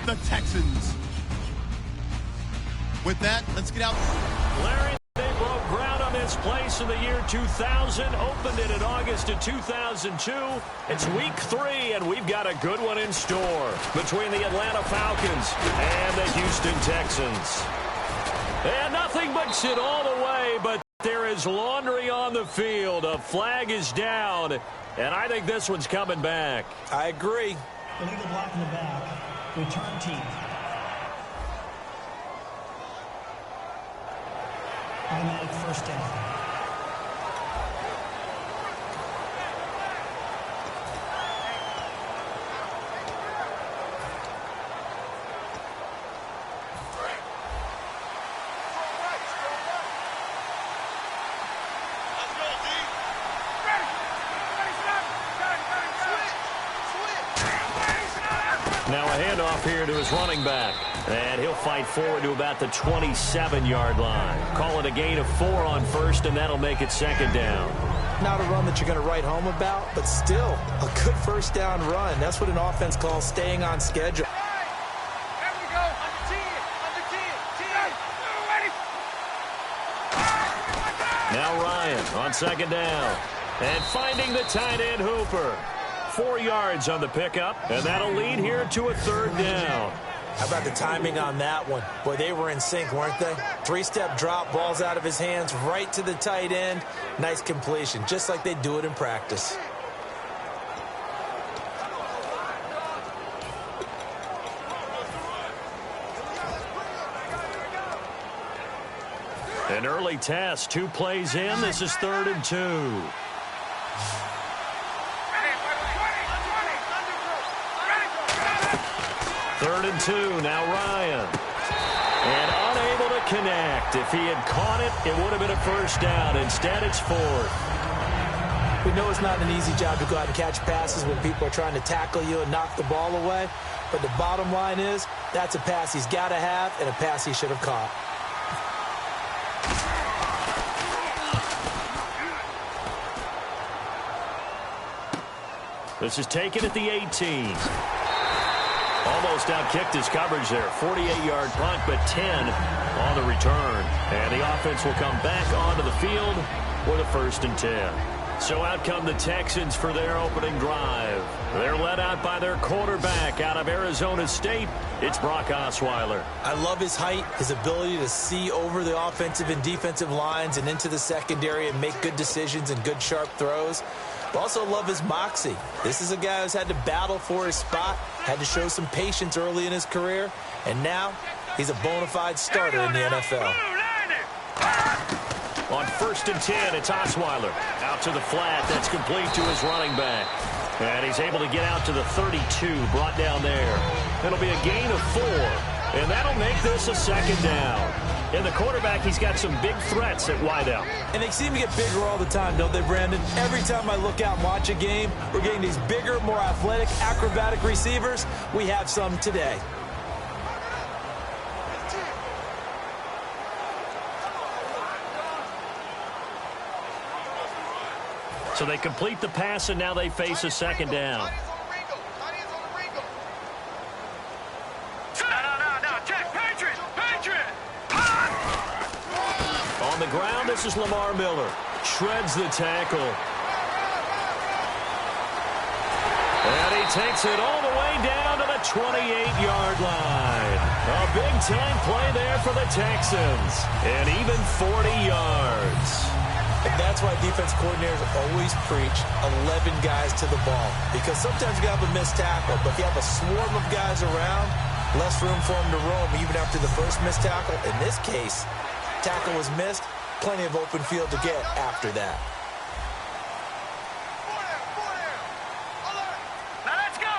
the Texans. With that, let's get out. Larry, they broke ground on this place in the year 2000, opened it in August of 2002. It's week 3, and we've got a good one in store between the Atlanta Falcons and the Houston Texans. And nothing but shit all the way, but there is laundry on the field. A flag is down, and I think this one's coming back. I agree. Illegal block in the back. Return team. Automatic first down. Now a handoff here to his running back. And he'll fight forward to about the 27-yard line. Call it a gain of 4 on first, and that'll make it second down. Not a run that you're going to write home about, but still a good first down run. That's what an offense calls staying on schedule. Now Ryan on second down. And finding the tight end Hooper. 4 yards on the pickup, and that'll lead here to a third down. How about the timing on that one? Boy, they were in sync, weren't they? 3-step drop, balls out of his hands, right to the tight end. Nice completion, just like they do it in practice. An early test, 2 plays in. This is 3rd and 2. Third and 2, now Ryan. And unable to connect. If he had caught it, it would have been a first down. Instead, it's 4th. We know it's not an easy job to go out and catch passes when people are trying to tackle you and knock the ball away. But the bottom line is, that's a pass he's got to have and a pass he should have caught. This is taken at the 18. Almost outkicked his coverage there. 48-yard punt, but 10 on the return. And the offense will come back onto the field with a 1st and 10. So out come the Texans for their opening drive. They're led out by their quarterback out of Arizona State. It's Brock Osweiler. I love his height, his ability to see over the offensive and defensive lines and into the secondary and make good decisions and good sharp throws. Also love his moxie. This is a guy who's had to battle for his spot, had to show some patience early in his career, and now he's a bona fide starter in the NFL. On 1st and 10, it's Osweiler. Out to the flat. That's complete to his running back. And he's able to get out to the 32, brought down there. It'll be a gain of 4, and that'll make this a 2nd down. And the quarterback, he's got some big threats at wideout. And they seem to get bigger all the time, don't they, Brandon? Every time I look out and watch a game, we're getting these bigger, more athletic, acrobatic receivers. We have some today. So they complete the pass, and now they face a 2nd down. On the ground, this is Lamar Miller. Shreds the tackle. And he takes it all the way down to the 28-yard line. A big-time play there for the Texans. And even 40 yards. And that's why defense coordinators always preach 11 guys to the ball. Because sometimes you have a missed tackle, but if you have a swarm of guys around, less room for them to roam even after the first missed tackle. In this case, tackle was missed, plenty of open field to get after that. Now let's go.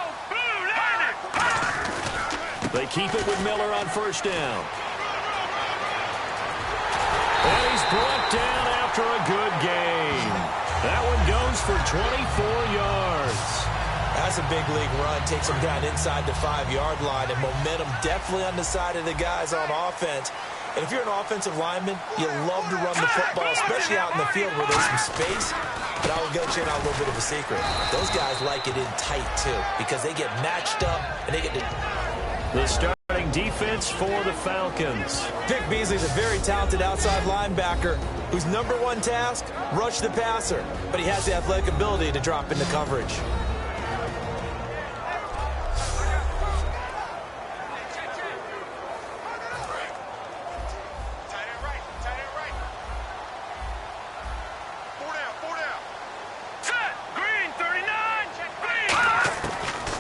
They keep it with Miller on 1st down. And he's brought down after a good game. That one goes for 24 yards. That's a big league run. Takes him down inside the 5-yard line, and momentum definitely on the side of the guys on offense. And if you're an offensive lineman, you love to run the football, especially out in the field where there's some space. But I will get you in on a little bit of a secret. Those guys like it in tight, too, because they get matched up, and they get to The starting defense for the Falcons. Vic Beasley's a very talented outside linebacker whose number one task, rush the passer. But he has the athletic ability to drop into coverage.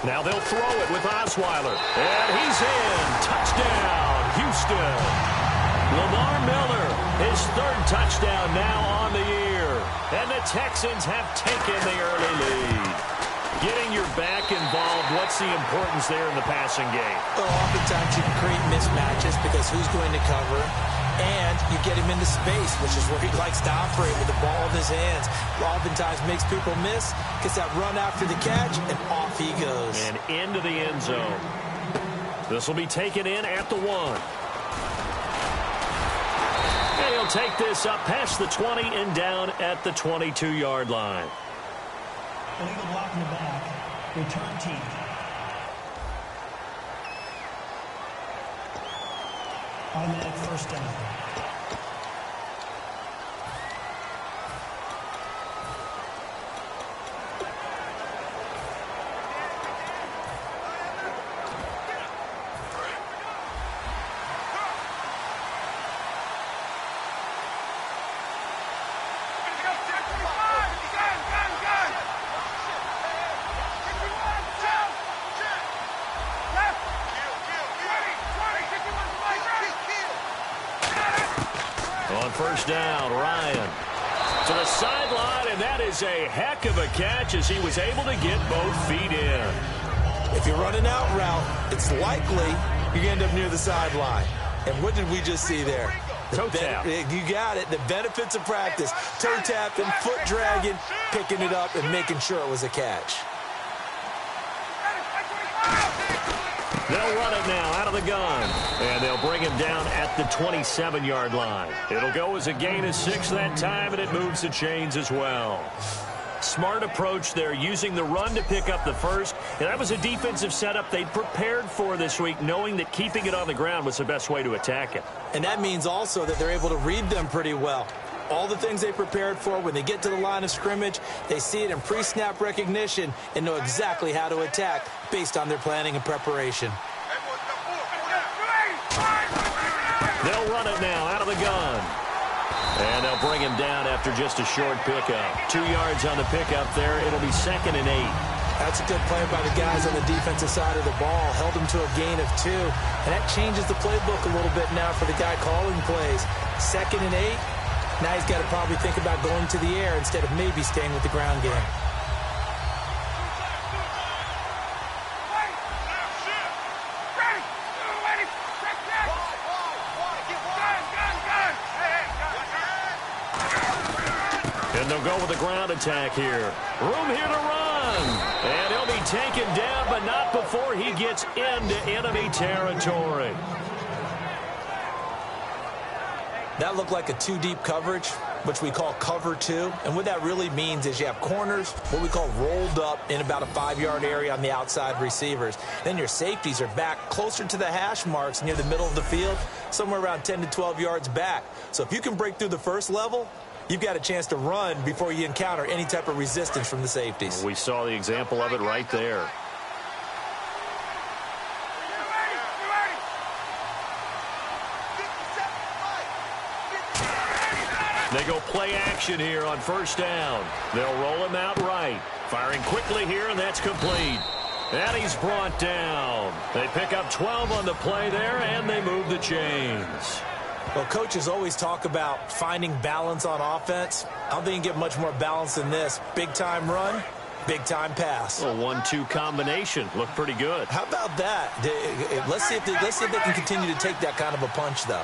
Now they'll throw it with Osweiler. And he's in. Touchdown, Houston. Lamar Miller, his third touchdown now on the year. And the Texans have taken the early lead. Getting your back involved, what's the importance there in the passing game? Well, oftentimes you can create mismatches because who's going to cover? And you get him into space, which is where he likes to operate with the ball in his hands. Oftentimes makes people miss, gets that run after the catch, and off he goes. And into the end zone. This will be taken in at the 1. And he'll take this up past the 20 and down at the 22-yard line. Illegal block in the back. Return team. Automatic first down. On first down, Ryan to the sideline, and that is a heck of a catch as he was able to get both feet in. If you're running out route, it's likely you're going to end up near the sideline. And what did we just see there? Toe tap. You got it. The benefits of practice. Toe tapping, foot dragging, picking it up, and making sure it was a catch. They'll run it now out of the gun. And they'll bring him down at the 27-yard line. It'll go as a gain of 6 that time, and it moves the chains as well. Smart approach there, using the run to pick up the first. And that was a defensive setup they'd prepared for this week, knowing that keeping it on the ground was the best way to attack it. And that means also that they're able to read them pretty well. All the things they prepared for, when they get to the line of scrimmage, they see it in pre-snap recognition and know exactly how to attack based on their planning and preparation. They'll run it now out of the gun. And they'll bring him down after just a short pickup. 2 yards on the pickup there. It'll be 2nd and 8. That's a good play by the guys on the defensive side of the ball. Held him to a gain of 2. And that changes the playbook a little bit now for the guy calling plays. 2nd and 8. Now he's got to probably think about going to the air instead of maybe staying with the ground game. And they'll go with a ground attack here. Room here to run. And he'll be taken down, but not before he gets into enemy territory. That looked like a 2-deep coverage, which we call cover 2. And what that really means is you have corners, what we call rolled up in about a 5-yard area on the outside receivers. Then your safeties are back closer to the hash marks near the middle of the field, somewhere around 10 to 12 yards back. So if you can break through the first level, you've got a chance to run before you encounter any type of resistance from the safeties. We saw the example of it right there. They go play action here on first down. They'll roll him out right. Firing quickly here, and that's complete. And he's brought down. They pick up 12 on the play there, and they move the chains. Well, coaches always talk about finding balance on offense. I don't think you can get much more balance than this. Big-time run, big-time pass. A 1-2 combination. Looked pretty good. How about that? Let's see if they can continue to take that kind of a punch, though.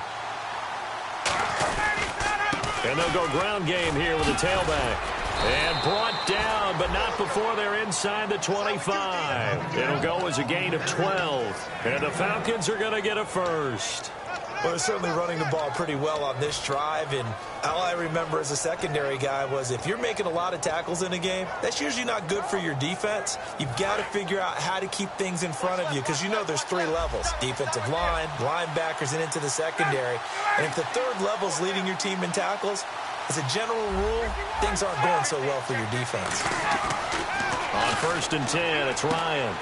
And they'll go ground game here with the tailback. And brought down, but not before they're inside the 25. It'll go as a gain of 12. And the Falcons are going to get a first. Well, they're certainly running the ball pretty well on this drive, and all I remember as a secondary guy was if you're making a lot of tackles in a game, that's usually not good for your defense. You've got to figure out how to keep things in front of you because you know there's three levels, defensive line, linebackers, and into the secondary. And if the third level's leading your team in tackles, as a general rule, things aren't going so well for your defense. On 1st and 10, it's Ryan.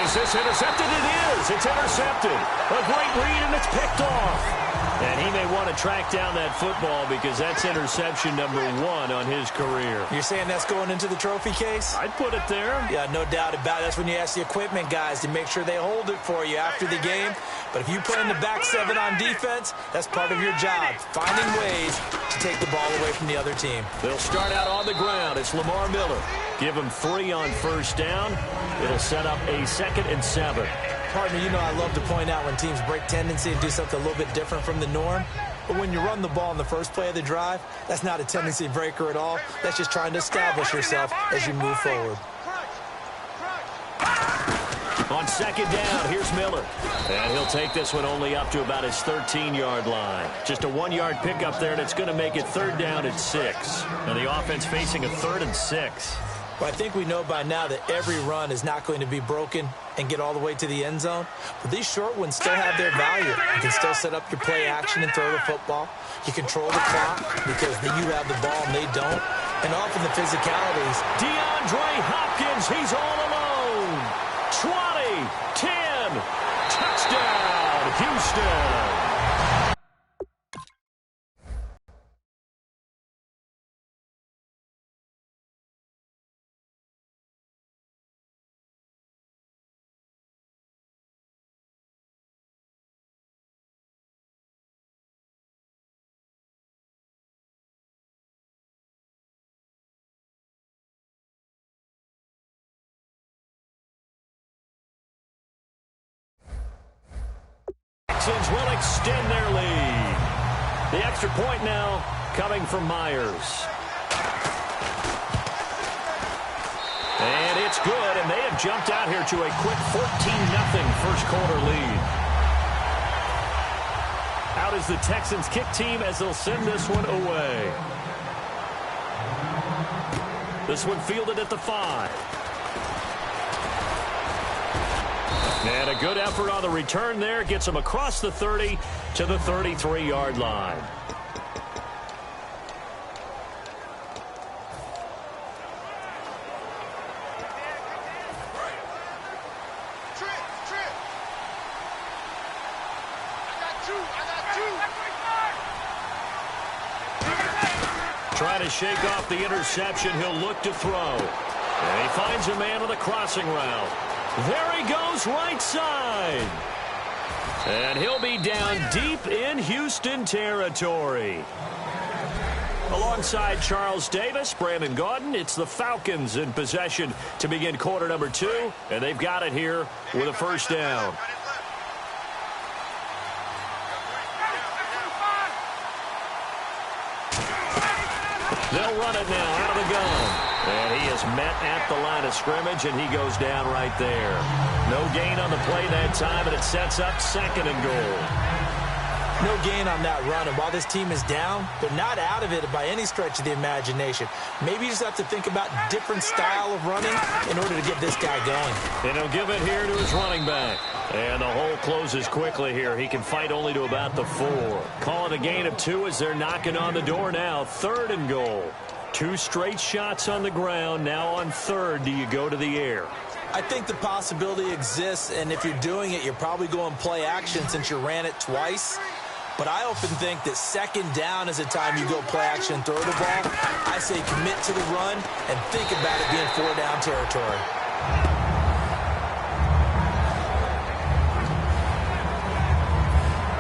Is this intercepted? It is. It's intercepted. A great read, and it's picked off. And he may want to track down that football because that's interception number 1 on his career. You're saying that's going into the trophy case? I'd put it there. Yeah, no doubt about it. That's when you ask the equipment guys to make sure they hold it for you after the game. But if you play in the back 7 on defense, that's part of your job, finding ways to take the ball away from the other team. They'll start out on the ground. It's Lamar Miller. Give him 3 on 1st down. It'll set up a 2nd and 7. Partner, you know I love to point out when teams break tendency and do something a little bit different from the norm. But when you run the ball in the first play of the drive, that's not a tendency breaker at all. That's just trying to establish yourself as you move forward. On 2nd down, here's Miller. And he'll take this one only up to about his 13-yard line. Just a 1-yard pickup there, and it's going to make it 3rd down at 6. And the offense facing a 3rd and 6. Well, I think we know by now that every run is not going to be broken and get all the way to the end zone. But these short ones still have their value. You can still set up your play action and throw the football. You control the clock because you have the ball and they don't. And often the physicalities. DeAndre Hopkins, he's all alone. 20, 10, touchdown, Houston. Texans will extend their lead. The extra point now coming from Myers. And it's good, and they have jumped out here to a quick 14-0 first quarter lead. Out is the Texans kick team as they'll send this one away. This one fielded at the 5. And a good effort on the return there. Gets him across the 30 to the 33-yard line. Trying to shake off the interception. He'll look to throw. And he finds a man with a crossing route. There he goes, right side. And he'll be down deep in Houston territory. Alongside Charles Davis, Brandon Gaudin, it's the Falcons in possession to begin quarter number 2. And they've got it here with a 1st down. They'll run it now out of the gun. And he is met at the line of scrimmage, and he goes down right there. No gain on the play that time, and it sets up 2nd and goal. No gain on that run, and while this team is down, they're not out of it by any stretch of the imagination. Maybe you just have to think about different style of running in order to get this guy going. And he'll give it here to his running back. And the hole closes quickly here. He can fight only to about the 4. Call it a gain of 2 as they're knocking on the door now. 3rd and goal. 2 straight shots on the ground. Now on 3rd, do you go to the air? I think the possibility exists, and if you're doing it, you're probably going play action since you ran it twice. But I often think that 2nd down is a time you go play action and throw the ball. I say commit to the run and think about it being 4 down territory.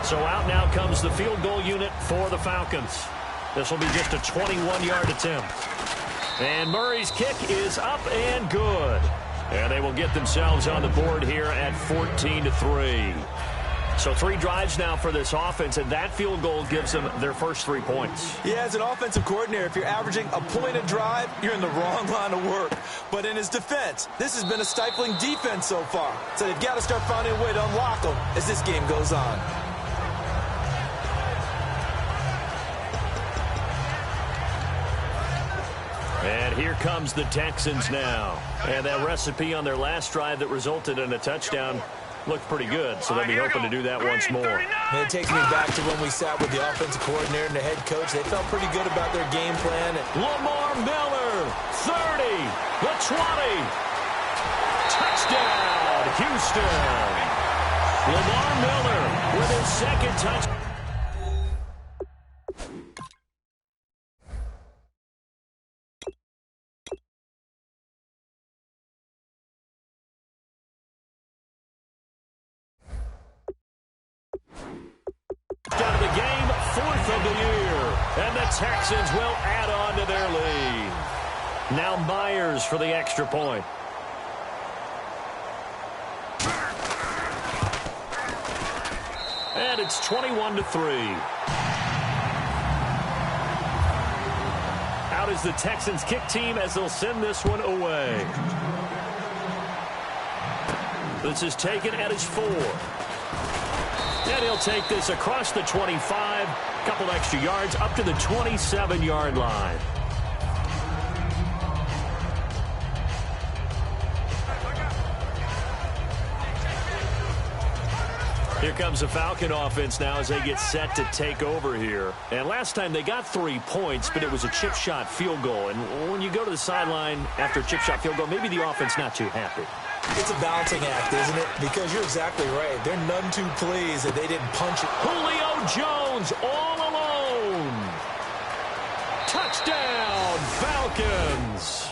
So out now comes the field goal unit for the Falcons. This will be just a 21-yard attempt. And Murray's kick is up and good. And they will get themselves on the board here at 14-3. So 3 drives now for this offense, and that field goal gives them their first 3 points. Yeah, as an offensive coordinator, if you're averaging a point a drive, you're in the wrong line of work. But in his defense, this has been a stifling defense so far. So they've got to start finding a way to unlock them as this game goes on. And here comes the Texans now. And that recipe on their last drive that resulted in a touchdown looked pretty good, so they'll be hoping to do that once more. And it takes me back to when we sat with the offensive coordinator and the head coach. They felt pretty good about their game plan. Lamar Miller, 30, the 20. Touchdown, Houston. Lamar Miller with his second touchdown. Out of the game, 4th of the year. And the Texans will add on to their lead. Now Myers for the extra point. And it's 21-3. Out is the Texans kick team as they'll send this one away. This is taken at his 4. And he'll take this across the 25, couple extra yards, up to the 27-yard line. Here comes the Falcon offense now as they get set to take over here. And last time they got 3 points, but it was a chip shot field goal. And when you go to the sideline after a chip shot field goal, maybe the offense not too happy. It's a balancing act, isn't it? Because you're exactly right. They're none too pleased that they didn't punch it. Julio Jones all alone. Touchdown, Falcons.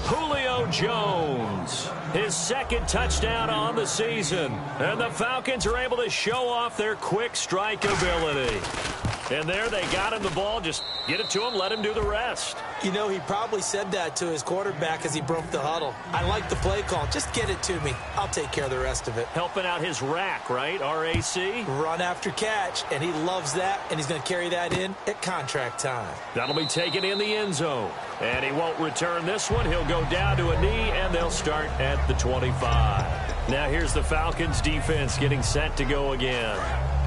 Julio Jones, his second touchdown on the season. And the Falcons are able to show off their quick strike ability. And there they got him the ball. Just get it to him, let him do the rest. You know, he probably said that to his quarterback as he broke the huddle. I like the play call. Just get it to me. I'll take care of the rest of it. Helping out his rack, right? R-A-C? Run after catch, and he loves that, and he's going to carry that in at contract time. That'll be taken in the end zone. And he won't return this one. He'll go down to a knee, and they'll start at the 25. Now here's the Falcons defense getting set to go again.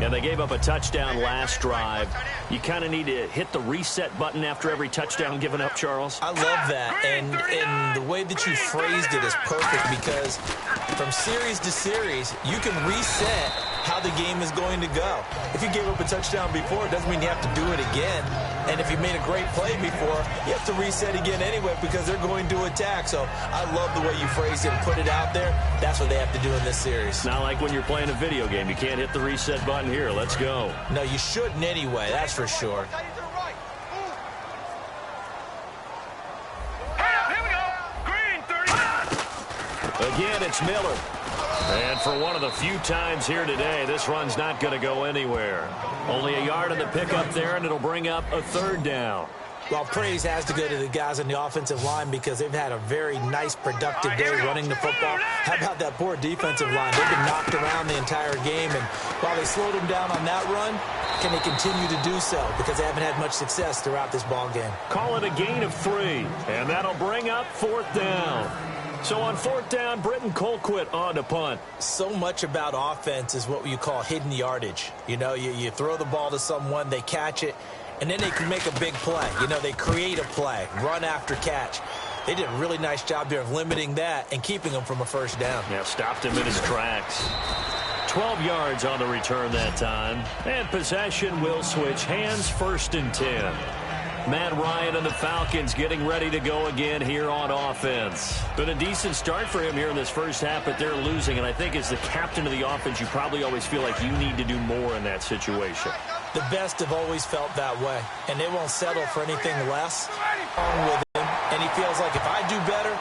And they gave up a touchdown last drive. You kind of need to hit the reset button after every touchdown given up, Charles. I love that. And the way that you phrased it is perfect because from series to series, you can reset how the game is going to go. If you gave up a touchdown before, it doesn't mean you have to do it again. And if you made a great play before, you have to reset again anyway because they're going to attack. So I love the way you phrased it and put it out there. That's what they have to do in this series. Not like when you're playing a video game. You can't hit the reset button here. Let's go. No, you shouldn't anyway. That's for sure. Again, it's Miller. And for one of the few times here today, this run's not going to go anywhere. Only a yard on the pickup there, and it'll bring up a 3rd down. Well, praise has to go to the guys on the offensive line because they've had a very nice, productive day running the football. How about that poor defensive line? They've been knocked around the entire game, and while they slowed them down on that run, can they continue to do so? Because they haven't had much success throughout this ball game. Call it a gain of 3, and that'll bring up 4th down. So on 4th down, Britton Colquitt on to punt. So much about offense is what you call hidden yardage. You know, you throw the ball to someone, they catch it, and then they can make a big play. You know, they create a play, run after catch. They did a really nice job there of limiting that and keeping him from a 1st down. Yeah, stopped him in his tracks. 12 yards on the return that time. And possession will switch hands, 1st and 10. Matt Ryan and the Falcons getting ready to go again here on offense. Been a decent start for him here in this first half, but they're losing. And I think as the captain of the offense, you probably always feel like you need to do more in that situation. The best have always felt that way, and they won't settle for anything less with him. And he feels like if I do better,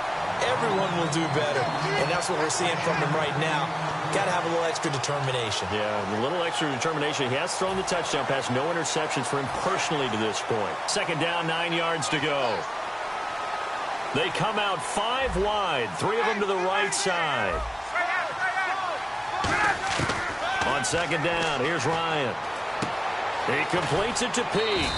everyone will do better. And that's what we're seeing from him right now. Got to have a little extra determination. Yeah, a little extra determination. He has thrown the touchdown pass. No interceptions for him personally to this point. 2nd down, 9 yards to go. They come out 5 wide. 3 of them to the right side. On 2nd down, here's Ryan. He completes it to Peake.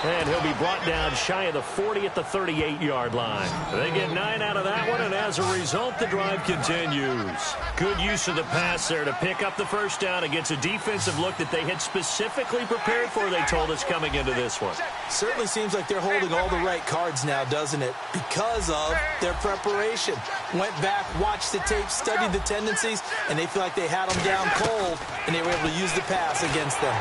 And he'll be brought down shy of the 40 at the 38-yard line. They get 9 out of that one, and as a result, the drive continues. Good use of the pass there to pick up the first down against a defensive look that they had specifically prepared for, they told us, coming into this one. Certainly seems like they're holding all the right cards now, doesn't it? Because of their preparation. Went back, watched the tape, studied the tendencies, and they feel like they had them down cold, and they were able to use the pass against them.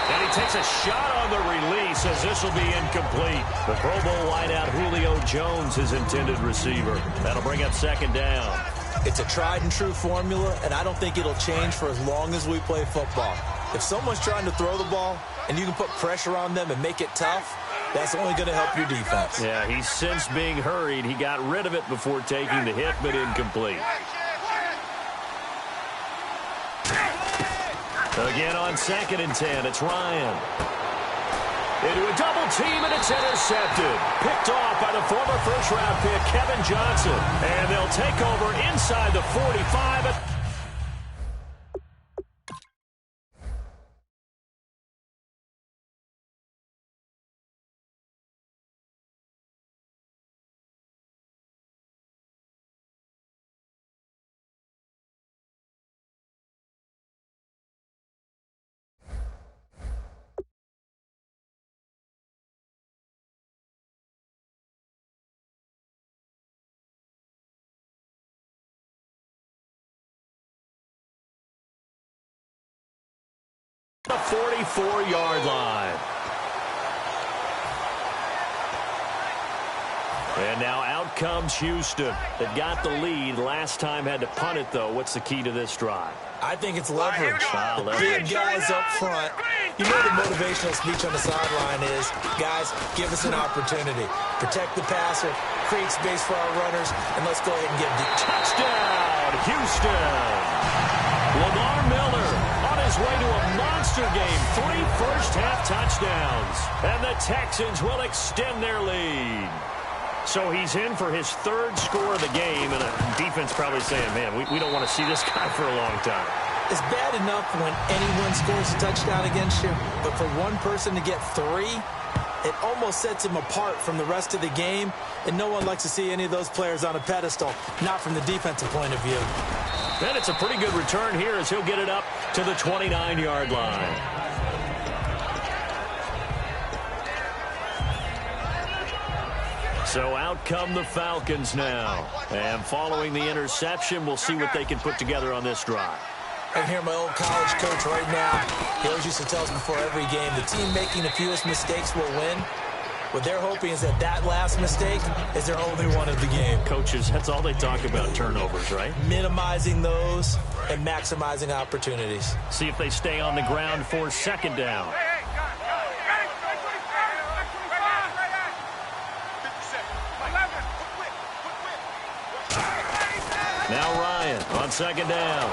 And he takes a shot on the release as this will be incomplete. The Pro Bowl wideout Julio Jones, his intended receiver. That'll bring up second down. It's a tried-and-true formula, and I don't think it'll change for as long as we play football. If someone's trying to throw the ball and you can put pressure on them and make it tough, that's only going to help your defense. Yeah, he's since being hurried. He got rid of it before taking the hit, but incomplete. Again on 2nd and 10, it's Ryan. Into a double team, and it's intercepted. Picked off by the former first-round pick, Kevin Johnson. And they'll take over inside the 45. The 44-yard line. And now out comes Houston. They've got the lead. Last time had to punt it, though. What's the key to this drive? I think it's leverage. The big guys up front. You know the motivational speech on the sideline is, guys, give us an opportunity. Protect the passer, create space for our runners, and let's go ahead and give the touchdown, Houston. Lamar Miller on his way to a monster game. 3 first-half touchdowns. And the Texans will extend their lead. So he's in for his 3rd score of the game, and the defense probably saying, man, we don't want to see this guy for a long time. It's bad enough when anyone scores a touchdown against you, but for one person to get 3, it almost sets him apart from the rest of the game, and no one likes to see any of those players on a pedestal, not from the defensive point of view. And it's a pretty good return here as he'll get it up to the 29-yard line. So out come the Falcons now. And following the interception, we'll see what they can put together on this drive. I can hear my old college coach right now. He always used to tell us before every game, the team making the fewest mistakes will win. What they're hoping is that last mistake is their only one of the game. Coaches, that's all they talk about, turnovers, right? Minimizing those and maximizing opportunities. See if they stay on the ground for 2nd down. Now Ryan on 2nd down.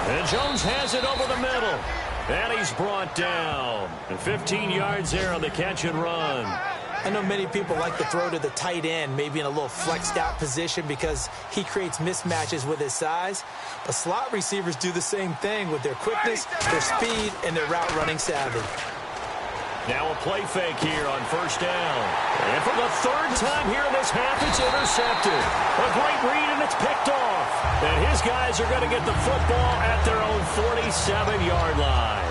And Jones has it over the middle. And he's brought down. And 15 yards there on the catch and run. I know many people like to throw to the tight end, maybe in a little flexed out position because he creates mismatches with his size. But slot receivers do the same thing with their quickness, their speed, and their route running savvy. Now a play fake here on 1st down. And for the 3rd time here in this half, it's intercepted. A great read, and it's picked off. And his guys are going to get the football at their own 47-yard line.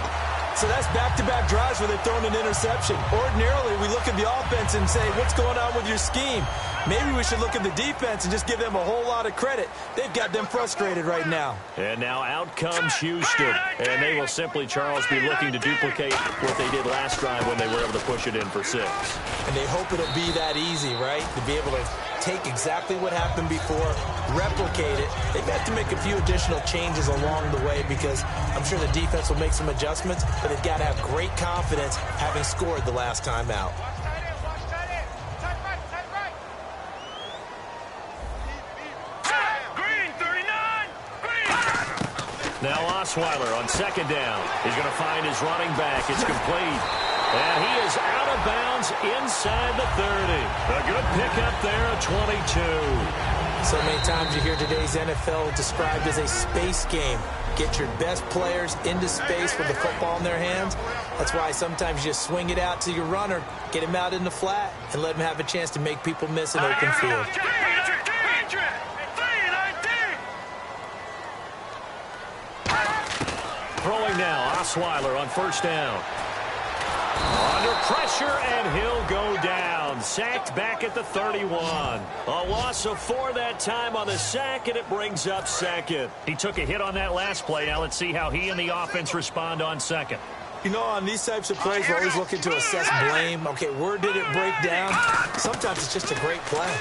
So that's back-to-back drives where they've thrown an interception. Ordinarily, we look at the offense and say, what's going on with your scheme? Maybe we should look at the defense and just give them a whole lot of credit. They've got them frustrated right now. And now out comes Houston. And they will simply, Charles, be looking to duplicate what they did last drive when they were able to push it in for 6. And they hope it'll be that easy, right? To be able to take exactly what happened before, replicate it. They've had to make a few additional changes along the way because I'm sure the defense will make some adjustments, but they've got to have great confidence having scored the last time out. Now Osweiler on 2nd down. He's going to find his running back. It's complete. And he is out of bounds inside the 30. A good pickup there at 22. So many times you hear today's NFL described as a space game. get your best players into space with the football in their hands. That's why sometimes you just swing it out to your runner, get him out in the flat, and let him have a chance to make people miss an open field. Throwing now, Osweiler on first down. Under pressure, and he'll go down. Sacked back at the 31. A loss of 4 that time on the sack, and it brings up second. He took a hit on that last play. Now let's see how he and the offense respond on second. You know, on these types of plays, we're always looking to assess blame. Okay, where did it break down? Sometimes it's just a great play.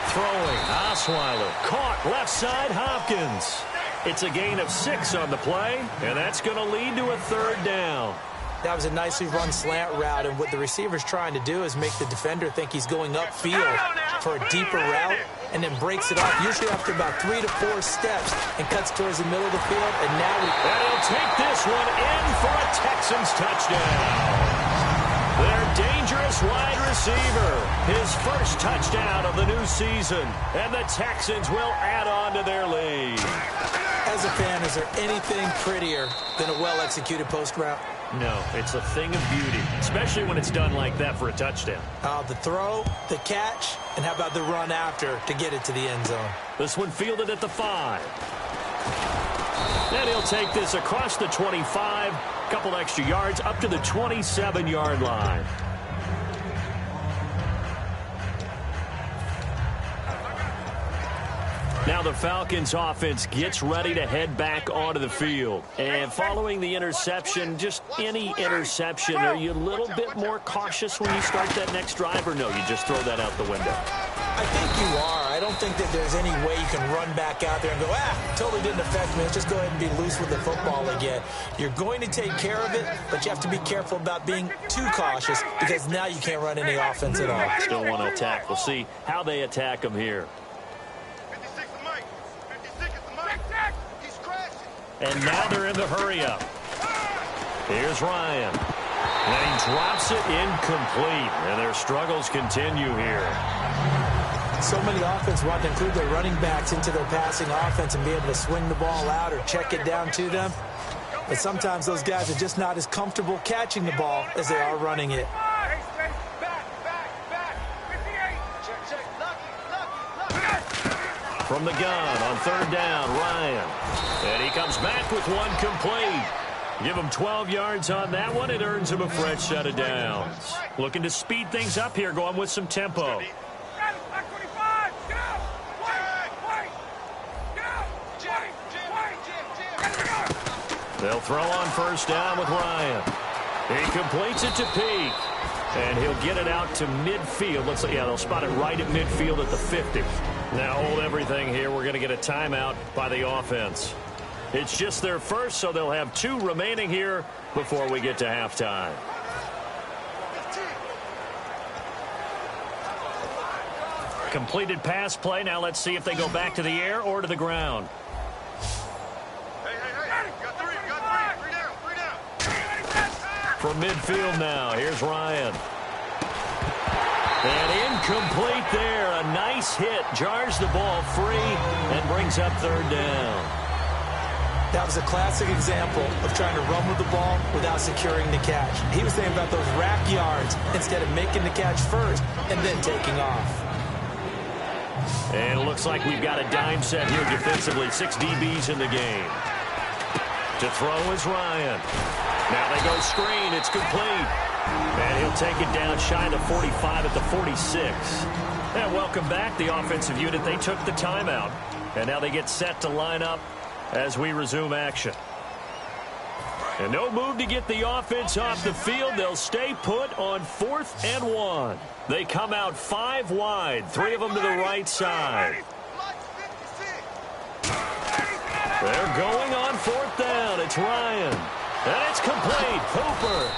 Throwing, Osweiler. Caught, left side, Hopkins. It's a gain of 6 on the play, and that's going to lead to a third down. That was a nicely run slant route, and what the receiver's trying to do is make the defender think he's going upfield for a deeper route, and then breaks it off, usually after about 3 to 4 steps, and cuts towards the middle of the field, and now and he'll take this one in for a Texans touchdown. Their dangerous wide receiver, his first touchdown of the new season, and the Texans will add on to their lead. As a fan, is there anything prettier than a well-executed post route? No, it's a thing of beauty, especially when it's done like that for a touchdown. The throw, the catch, and how about the run after to get it to the end zone? This one fielded at the 5. And he'll take this across the 25, a couple extra yards up to the 27-yard line. Now the Falcons offense gets ready to head back onto the field. And following the interception, just any interception, are you a little bit more cautious when you start that next drive, or no, you just throw that out the window? I think you are. I don't think that there's any way you can run back out there and go, totally didn't affect me. Let's just go ahead and be loose with the football again. You're going to take care of it, but you have to be careful about being too cautious because now you can't run any offense at all. Still want to attack. We'll see how they attack them here. And now they're in the hurry-up. Here's Ryan. And he drops it incomplete. And their struggles continue here. So many offense want to include their running backs into their passing offense and be able to swing the ball out or check it down to them. But sometimes those guys are just not as comfortable catching the ball as they are running it. From the gun on third down, Ryan. And he comes back with one complete. Give him 12 yards on that one. It earns him a fresh set of downs. Looking to speed things up here, going with some tempo. They'll throw on first down with Ryan. He completes it to Peak. And he'll get it out to midfield. Let's see, they'll spot it right at midfield at the 50. Now hold everything here. We're going to get a timeout by the offense. It's just their first, so they'll have 2 remaining here before we get to halftime. Completed pass play. Now let's see if they go back to the air or to the ground. From midfield now, here's Ryan. And incomplete there. A nice hit. Jars the ball free and brings up third down. That was a classic example of trying to run with the ball without securing the catch. He was thinking about those rack yards instead of making the catch first and then taking off. And it looks like we've got a dime set here defensively. 6 DBs in the game. To throw is Ryan. Now they go screen. It's complete. And he'll take it down shy of the 45 at the 46. And welcome back, the offensive unit. They took the timeout. And now they get set to line up as we resume action. And no move to get the offense off the field. They'll stay put on 4th and 1. They come out 5 wide, 3 of them to the right side. They're going on 4th down. It's Ryan. And it's complete. Hooper.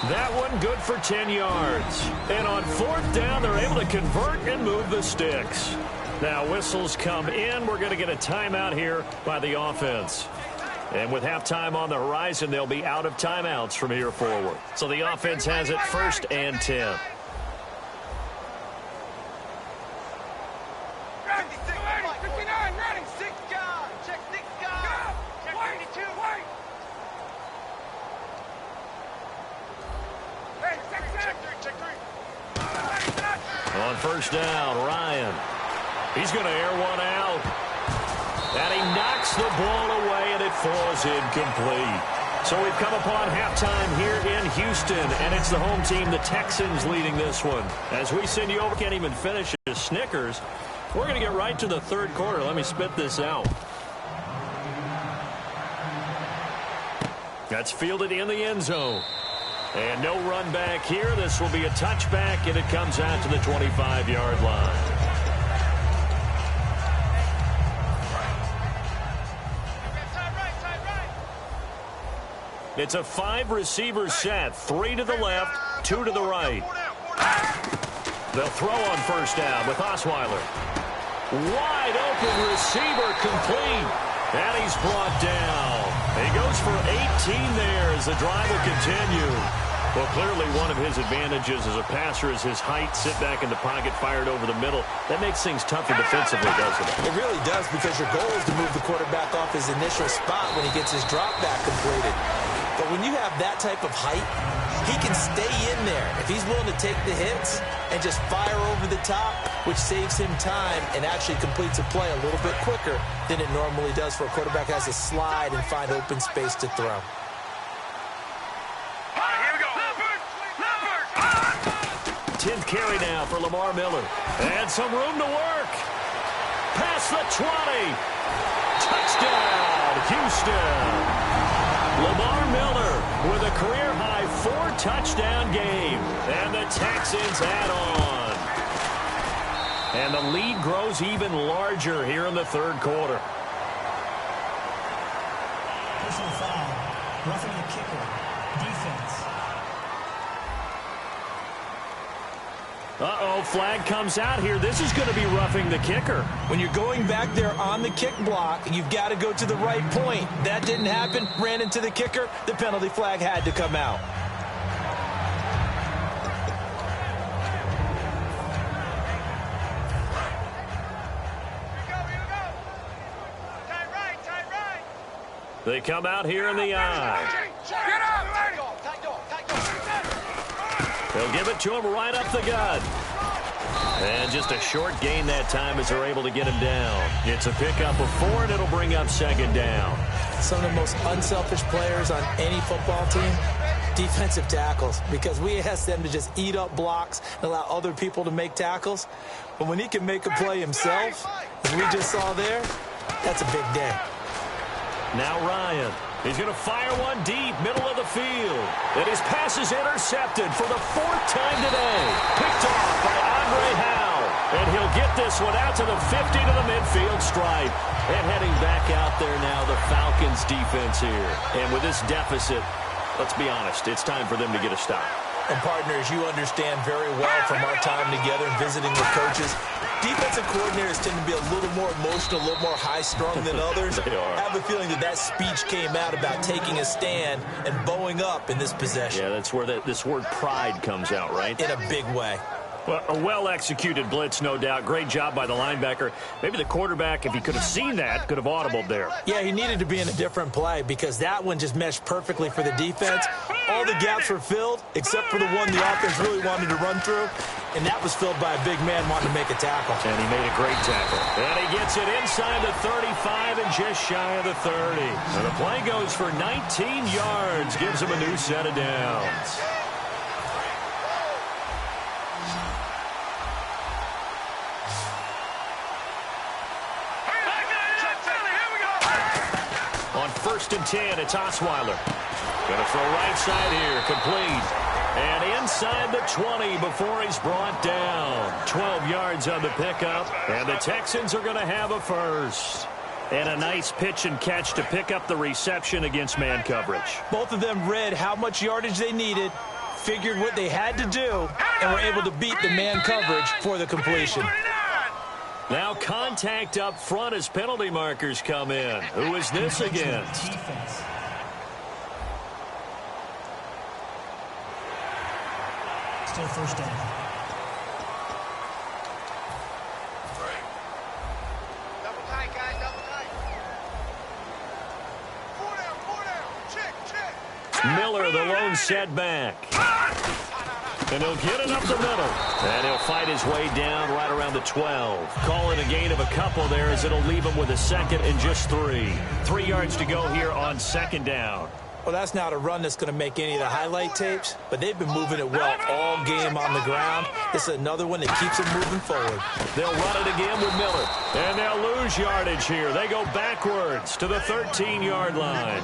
That one good for 10 yards. And on 4th down, they're able to convert and move the sticks. Now whistles come in. We're going to get a timeout here by the offense. And with halftime on the horizon, they'll be out of timeouts from here forward. So the offense has it 1st and 10. first down. Ryan. He's going to air one out. And he knocks the ball away, and it falls incomplete. So we've come upon halftime here in Houston, and it's the home team, the Texans, leading this one. As we send you over, can't even finish his Snickers. We're going to get right to the third quarter. Let me spit this out. That's fielded in the end zone. And no run back here. This will be a touchback, and it comes out to the 25-yard line. It's a 5-receiver set. 3 to the left, 2 to the right. They'll throw on first down with Osweiler. Wide open receiver complete. And he's brought down. He goes for 18 there as the drive will continue. Well, clearly one of his advantages as a passer is his height. Sit back in the pocket, fired over the middle. That makes things tougher defensively, doesn't it? It really does, because your goal is to move the quarterback off his initial spot when he gets his drop back completed. But when you have that type of height, he can stay in there if he's willing to take the hits and just fire over the top, which saves him time and actually completes a play a little bit quicker than it normally does for a quarterback who has to slide and find open space to throw. 10th carry now for Lamar Miller. And some room to work. Past the 20. Touchdown, Houston. Lamar Miller with a career-high 4-touchdown game. And the Texans add on. And the lead grows even larger here in the third quarter. Personal foul. Roughing the kicker. Defense. Uh-oh, flag comes out here. This is going to be roughing the kicker. When you're going back there on the kick block, you've got to go to the right point. That didn't happen. Ran into the kicker. The penalty flag had to come out. They come out here in the eye. They'll give it to him right up the gut. And just a short gain that time as they're able to get him down. It's a pickup of 4, and it'll bring up second down. Some of the most unselfish players on any football team, defensive tackles, because we ask them to just eat up blocks and allow other people to make tackles. But when he can make a play himself, as we just saw there, that's a big day. Now Ryan. He's going to fire one deep, middle of the field. And his pass is intercepted for the 4th time today. Picked off by Andre Howe. And he'll get this one out to the 50 to the midfield stripe. And heading back out there now, the Falcons defense here. And with this deficit, let's be honest, it's time for them to get a stop. And partners, you understand very well from our time together and visiting with coaches, defensive coordinators tend to be a little more emotional, a little more high-strung than others. They are. I have a feeling that speech came out about taking a stand and bowing up in this possession. Yeah, that's where this word pride comes out, right? In a big way. Well, a well-executed blitz, no doubt. Great job by the linebacker. Maybe the quarterback, if he could have seen that, could have audibled there. Yeah, he needed to be in a different play because that one just meshed perfectly for the defense. All the gaps were filled except for the one the offense really wanted to run through, and that was filled by a big man wanting to make a tackle. And he made a great tackle. And he gets it inside the 35 and just shy of the 30. And the play goes for 19 yards, gives him a new set of downs. On 1st and 10, it's Osweiler. Going to throw right side here, complete. And inside the 20 before he's brought down. 12 yards on the pickup. And the Texans are going to have a first. And a nice pitch and catch to pick up the reception against man coverage. Both of them read how much yardage they needed, figured what they had to do, and were able to beat the man coverage for the completion. Now contact up front as penalty markers come in. Who is this against? Defense. Still first down. Double tight, guys, double tight. 4 down, 4 down. Check. Miller, the lone setback. And he'll get it up the middle. And he'll fight his way down right around the 12. Call it a gain of a couple there as it'll leave him with a second and just 3. 3 yards to go here on second down. Well, that's not a run that's going to make any of the highlight tapes, but they've been moving it well all game on the ground. This is another one that keeps them moving forward. They'll run it again with Miller. And they'll lose yardage here. They go backwards to the 13-yard line.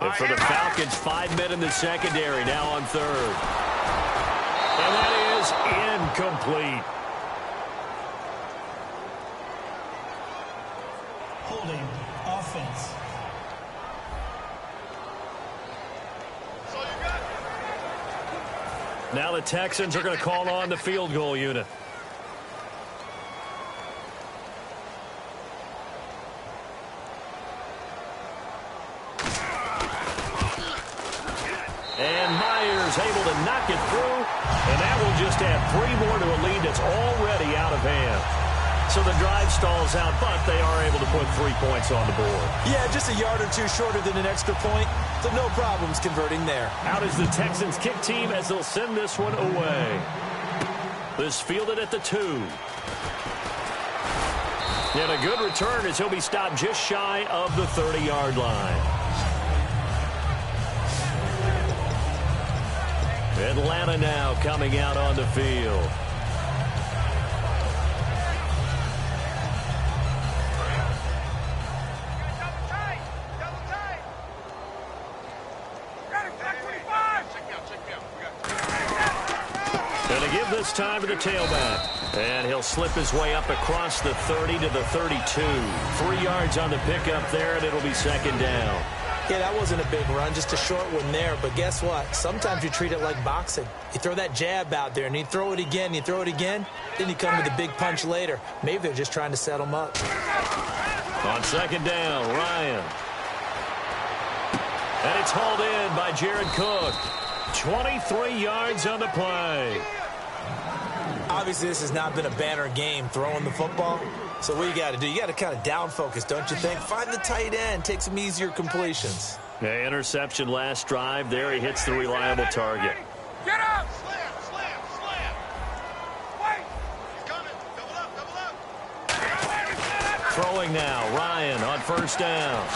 And for the Falcons, 5 men in the secondary now on third. And that is incomplete. Holding offense. Now the Texans are going to call on the field goal unit. And Myers able to knock it through, and that will just add 3 more to a lead that's already out of hand. So the drive stalls out, but they are able to put 3 points on the board. Yeah, just a yard or 2 shorter than an extra point, so no problems converting there. Out is the Texans kick team as they'll send this one away. This fielded at the 2. And a good return as he'll be stopped just shy of the 30-yard line. Atlanta now coming out on the field. Going to give this time to the tailback. And he'll slip his way up across the 30 to the 32. 3 yards on the pickup there, and it'll be second down. Yeah, that wasn't a big run, just a short one there. But guess what? Sometimes you treat it like boxing. You throw that jab out there, and you throw it again, you throw it again, then you come with a big punch later. Maybe they're just trying to set them up. On second down, Ryan. And it's hauled in by Jared Cook. 23 yards on the play. Obviously, this has not been a banner game throwing the football. So what you got to do, you got to kind of down focus, don't you think? Find the tight end, take some easier completions. Yeah, interception last drive. There he hits the reliable target. Get up! Slam, slam, slam. Wait! He's coming. Double up. Throwing now, Ryan on first down.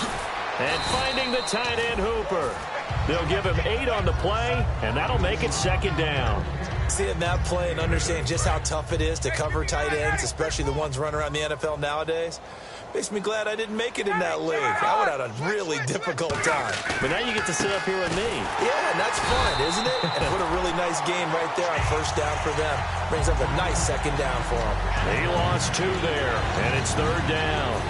And finding the tight end, Hooper. They'll give him 8 on the play, and that'll make it second down. Seeing that play and understanding just how tough it is to cover tight ends, especially the ones running around the NFL nowadays, makes me glad I didn't make it in that league. I would have had a really difficult time. But now you get to sit up here with me. Yeah, and that's fun, isn't it? And what a really nice game right there on first down for them. Brings up a nice second down for them. He lost 2 there, and it's third down.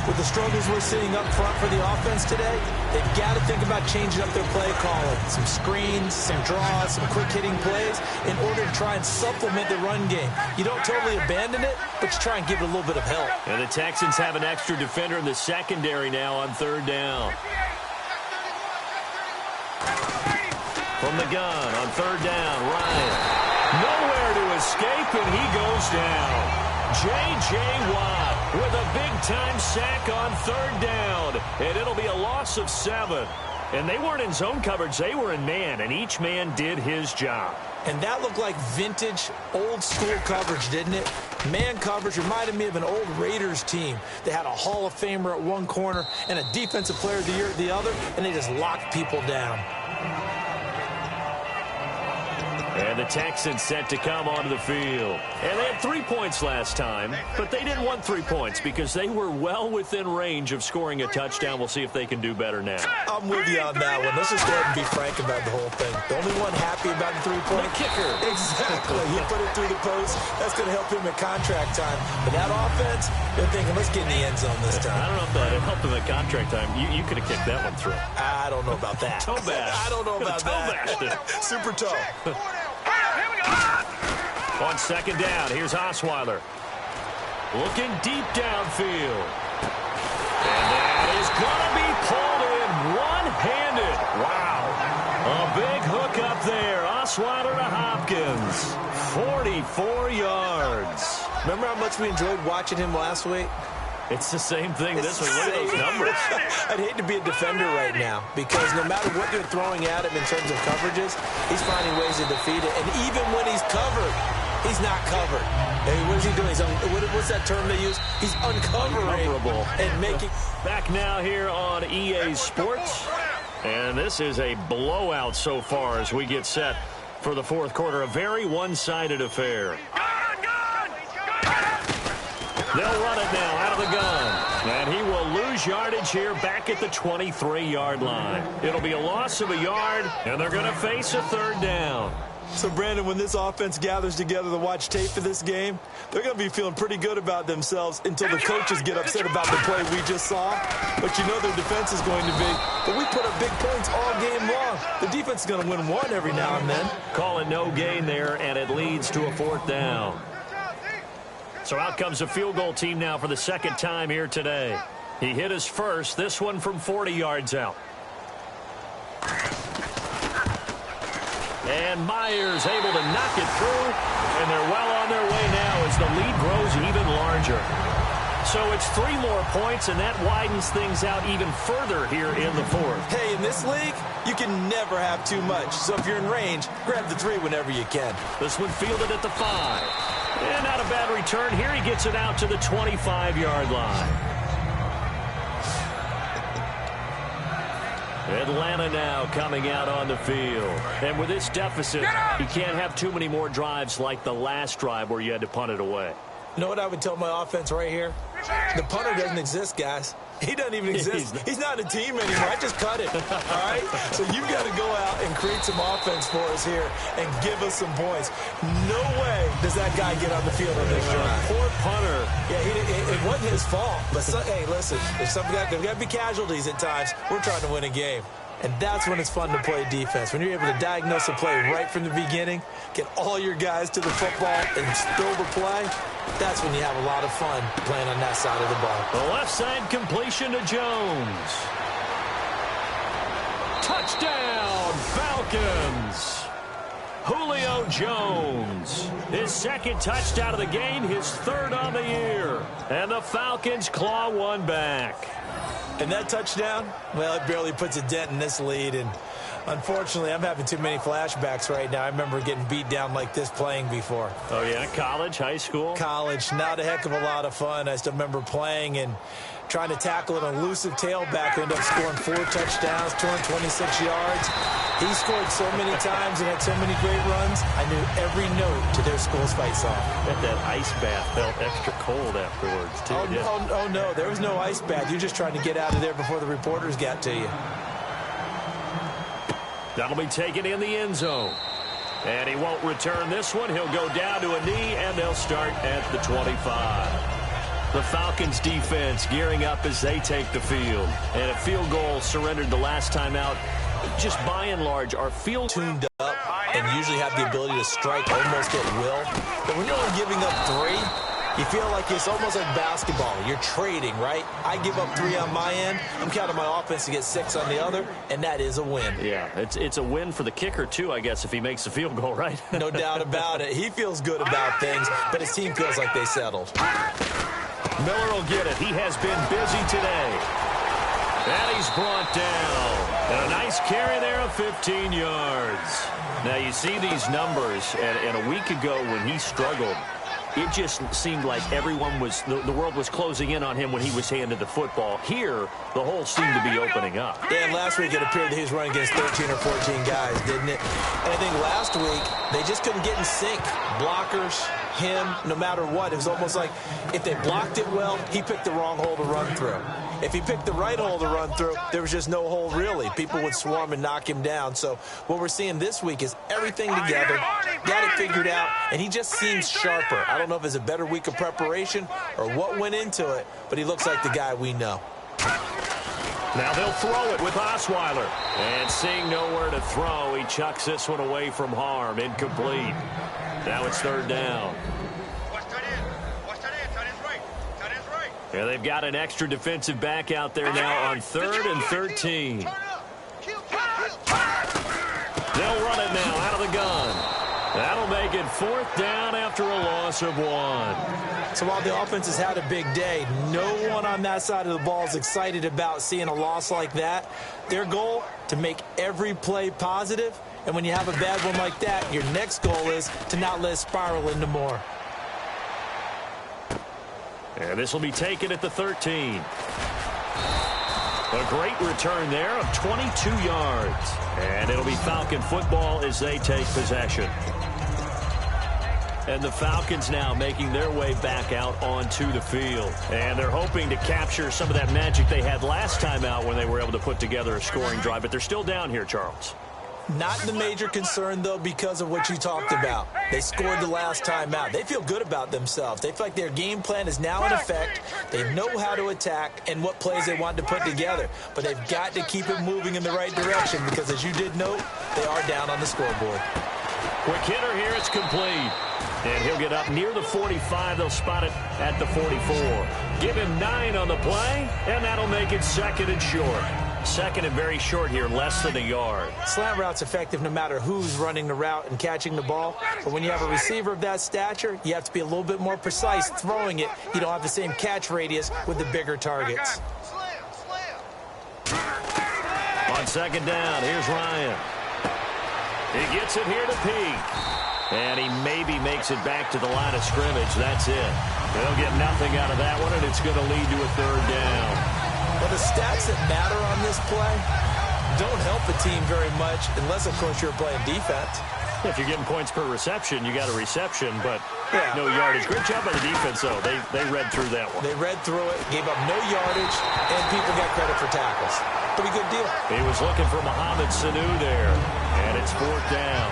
With the struggles we're seeing up front for the offense today, they've got to think about changing up their play calling. Some screens, some draws, some quick-hitting plays in order to try and supplement the run game. You don't totally abandon it, but you try and give it a little bit of help. And the Texans have an extra defender in the secondary now on third down. From the gun on third down, Ryan. Nowhere to escape, and he goes down. J.J. Watt with a big-time sack on third down, and it'll be a loss of 7. And they weren't in zone coverage. They were in man, and each man did his job. And that looked like vintage, old-school coverage, didn't it? Man coverage reminded me of an old Raiders team. They had a Hall of Famer at one corner and a defensive player of the year at the other, and they just locked people down. And the Texans set to come onto the field. And they had 3 points last time, but they didn't want 3 points because they were well within range of scoring a touchdown. We'll see if they can do better now. I'm with you on that one. Let's just go ahead and be frank about the whole thing. The only one happy about the 3-point kicker. Exactly. He put it through the post. That's going to help him at contract time. But that offense, they're thinking, let's get in the end zone this time. I don't know if that helped him at contract time. You could have kicked that one through. I don't know about that. Toe bash. I don't know about that. Super toe. On second down, here's Osweiler. Looking deep downfield. And that is going to be pulled in one-handed. Wow. A big hook up there. Osweiler to Hopkins. 44 yards. Remember how much we enjoyed watching him last week? It's the same thing this week. Look at those numbers. I'd hate to be a defender right now because no matter what you're throwing at him in terms of coverages, he's finding ways to defeat it. And even when he's covered, he's not covered. Hey, what is he doing? What's that term they use? He's uncovering and making. Back now here on EA Sports. And this is a blowout so far as we get set for the fourth quarter. A very one-sided affair. They'll run it now out of the gun. And he will lose yardage here back at the 23-yard line. It'll be a loss of a yard, and they're going to face a third down. So, Brandon, when this offense gathers together to watch tape for this game, they're going to be feeling pretty good about themselves until the coaches get upset about the play we just saw. But you know their defense is going to be. But we put up big points all game long. The defense is going to win one every now and then. Call it no gain there, and it leads to a fourth down. So out comes a field goal team now for the second time here today. He hit his first, this one from 40 yards out. And Myers able to knock it through, and they're well on their way now as the lead grows even larger. So it's 3 more points, and that widens things out even further here in the fourth. Hey, in this league, you can never have too much. So if you're in range, grab the 3 whenever you can. This one fielded at the 5. And not a bad return here. He gets it out to the 25-yard line. Atlanta now coming out on the field. And with this deficit, you can't have too many more drives like the last drive where you had to punt it away. You know what I would tell my offense right here? The punter doesn't exist, guys. He doesn't even exist. He's not a team anymore. I just cut it. All right? So you've got to go out and create some offense for us here and give us some points. No way does that guy get on the field on this drive. Poor punter. Yeah, it wasn't his fault. But, hey, listen, there's got to be casualties at times. We're trying to win a game. And that's when it's fun to play defense. When you're able to diagnose a play right from the beginning, get all your guys to the football and throw the play, that's when you have a lot of fun playing on that side of the ball. The left side completion to Jones. Touchdown, Falcons. Julio Jones. His second touchdown of the game, his third on the year. And the Falcons claw one back. And that touchdown, well, it barely puts a dent in this lead. And unfortunately, I'm having too many flashbacks right now. I remember getting beat down like this playing before. Oh, yeah? College, high school? College. Not a heck of a lot of fun. I still remember playing and trying to tackle an elusive tailback who ended up scoring 4 touchdowns, 226 yards. He scored so many times and had so many great runs, I knew every note to their school's fight song. That ice bath felt extra cold afterwards, too. Oh, no, there was no ice bath. You're just trying to get out of there before the reporters got to you. That'll be taken in the end zone. And he won't return this one. He'll go down to a knee, and they'll start at the 25. The Falcons defense gearing up as they take the field. And a field goal surrendered the last time out. Just by and large, our field tuned up and usually have the ability to strike almost at will. But when you're only giving up 3, you feel like it's almost like basketball. You're trading, right? I give up 3 on my end. I'm counting my offense to get 6 on the other, and that is a win. Yeah, it's a win for the kicker, too, I guess, if he makes the field goal, right? No doubt about it. He feels good about things, but his team feels like they settled. Miller will get it. He has been busy today. And he's brought down. And a nice carry there of 15 yards. Now, you see these numbers, and a week ago when he struggled, it just seemed like everyone was, the world was closing in on him when he was handed the football. Here, the hole seemed to be opening up. Yeah, and last week it appeared that he was running against 13 or 14 guys, didn't it? And I think last week, they just couldn't get in sync. Blockers, him, no matter what. It was almost like if they blocked it well, he picked the wrong hole to run through. If he picked the right hole to run through, there was just no hole really. People would swarm and knock him down. So what we're seeing this week is everything together, got it figured out, and he just seems sharper. I don't know if it's a better week of preparation or what went into it, but he looks like the guy we know. Now they'll throw it with Osweiler. And seeing nowhere to throw, he chucks this one away from harm. Incomplete. Now it's third down. Yeah, they've got an extra defensive back out there now on 3rd and 13. They'll run it now out of the gun. That'll make it fourth down after a loss of 1. So while the offense has had a big day, no one on that side of the ball is excited about seeing a loss like that. Their goal, to make every play positive. And when you have a bad one like that, your next goal is to not let it spiral into more. And this will be taken at the 13. A great return there of 22 yards. And it'll be Falcon football as they take possession. And the Falcons now making their way back out onto the field. And they're hoping to capture some of that magic they had last time out when they were able to put together a scoring drive. But they're still down here, Charles. Not the major concern, though, because of what you talked about. They scored the last time out. They feel good about themselves. They feel like their game plan is now in effect. They know how to attack and what plays they want to put together. But they've got to keep it moving in the right direction because, as you did note, they are down on the scoreboard. Quick hitter here. It's complete. And he'll get up near the 45. They'll spot it at the 44. Give him 9 on the play, and that'll make it second and short. Second and very short here, less than a yard. Slant route's effective no matter who's running the route and catching the ball. But when you have a receiver of that stature, you have to be a little bit more precise throwing it. You don't have the same catch radius with the bigger targets. On second down, here's Ryan. He gets it here to Peak. And he maybe makes it back to the line of scrimmage. That's it. They'll get nothing out of that one, and it's going to lead to a third down. Well, the stats that matter on this play don't help a team very much unless, of course, you're playing defense. If you're getting points per reception, you got a reception, but no yardage. Great job by the defense, though. They read through that one. They read through it, gave up no yardage, and people got credit for tackles. Pretty good deal. He was looking for Mohamed Sanu there, and it's fourth down.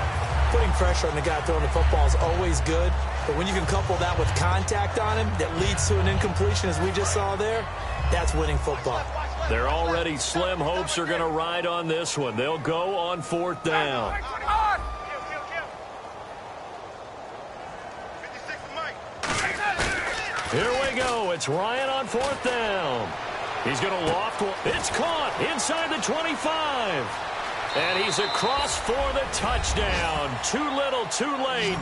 Putting pressure on the guy throwing the football is always good, but when you can couple that with contact on him that leads to an incompletion, as we just saw there, that's winning football. They're already slim hopes are going to ride on this one. They'll go on fourth down. Here we go. It's Ryan on fourth down. He's going to loft one. It's caught inside the 25. And he's across for the touchdown. Too little, too late.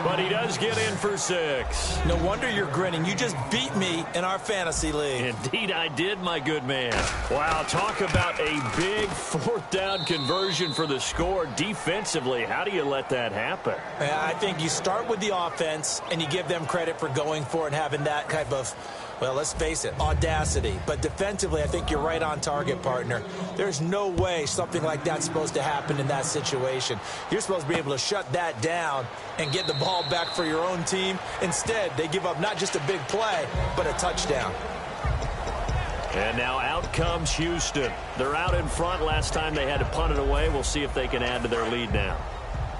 But he does get in for 6. No wonder you're grinning. You just beat me in our fantasy league. Indeed, I did, my good man. Wow, talk about a big fourth down conversion for the score. Defensively, how do you let that happen? I think you start with the offense, and you give them credit for going for it and having that type of, well, let's face it, audacity. But defensively, I think you're right on target, partner. There's no way something like that's supposed to happen in that situation. You're supposed to be able to shut that down and get the ball back for your own team. Instead, they give up not just a big play, but a touchdown. And now out comes Houston. They're out in front. Last time they had to punt it away. We'll see if they can add to their lead now.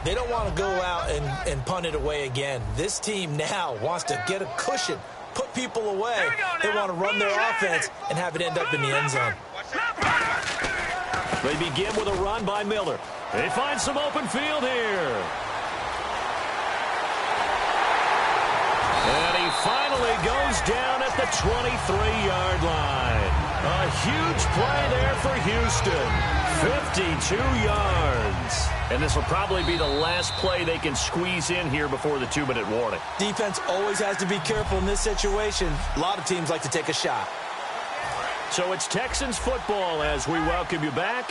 They don't want to go out and punt it away again. This team now wants to get a cushion, put people away. They want to run their offense and have it end up in the end zone. They begin with a run by Miller. They find some open field here. And he finally goes down at the 23-yard line. A huge play there for Houston. 52 yards. And this will probably be the last play they can squeeze in here before the 2-minute warning. Defense always has to be careful in this situation. A lot of teams like to take a shot. So it's Texans football as we welcome you back.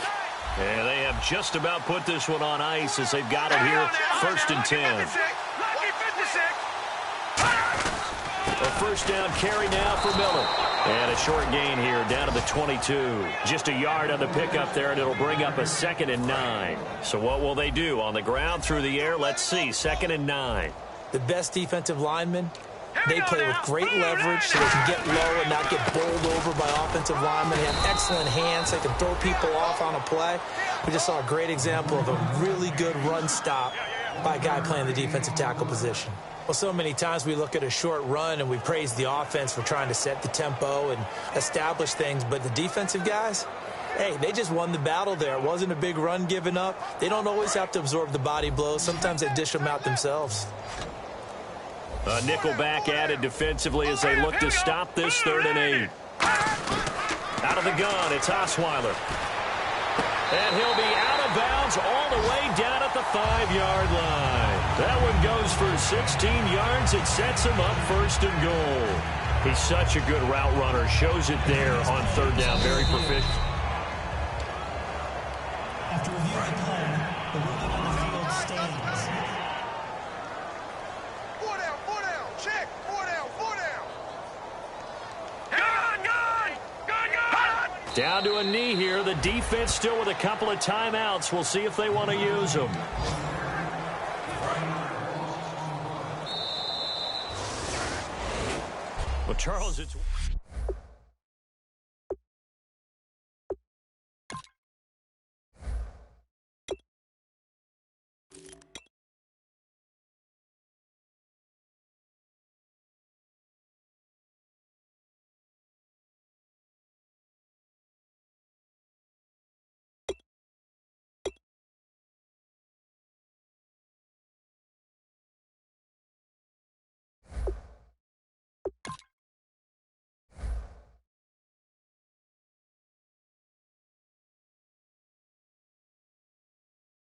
And they have just about put this one on ice as they've got it here, 1st and 10. A first down carry now for Miller. And a short gain here down to the 22. Just a yard on the pickup there, and it'll bring up a 2nd and 9. So what will they do? On the ground, through the air? Let's see. 2nd and 9. The best defensive linemen, they play with great leverage so they can get low and not get bowled over by offensive linemen. They have excellent hands. They can throw people off on a play. We just saw a great example of a really good run stop by a guy playing the defensive tackle position. Well, so many times we look at a short run and we praise the offense for trying to set the tempo and establish things, but the defensive guys, hey, they just won the battle there. It wasn't a big run given up. They don't always have to absorb the body blows. Sometimes they dish them out themselves. A nickel back added defensively as they look to stop this 3rd and 8. Out of the gun, it's Osweiler. And he'll be out of bounds all the way down at the 5-yard line. That one goes for 16 yards. It sets him up first and goal. He's such a good route runner. Shows it there on third down. Very proficient. After reviewing the play, the ruling on the field stands. Four down, check, four down. Good! Down to a knee here. The defense still with a couple of timeouts. We'll see if they want to use them. Well, Charles, it's...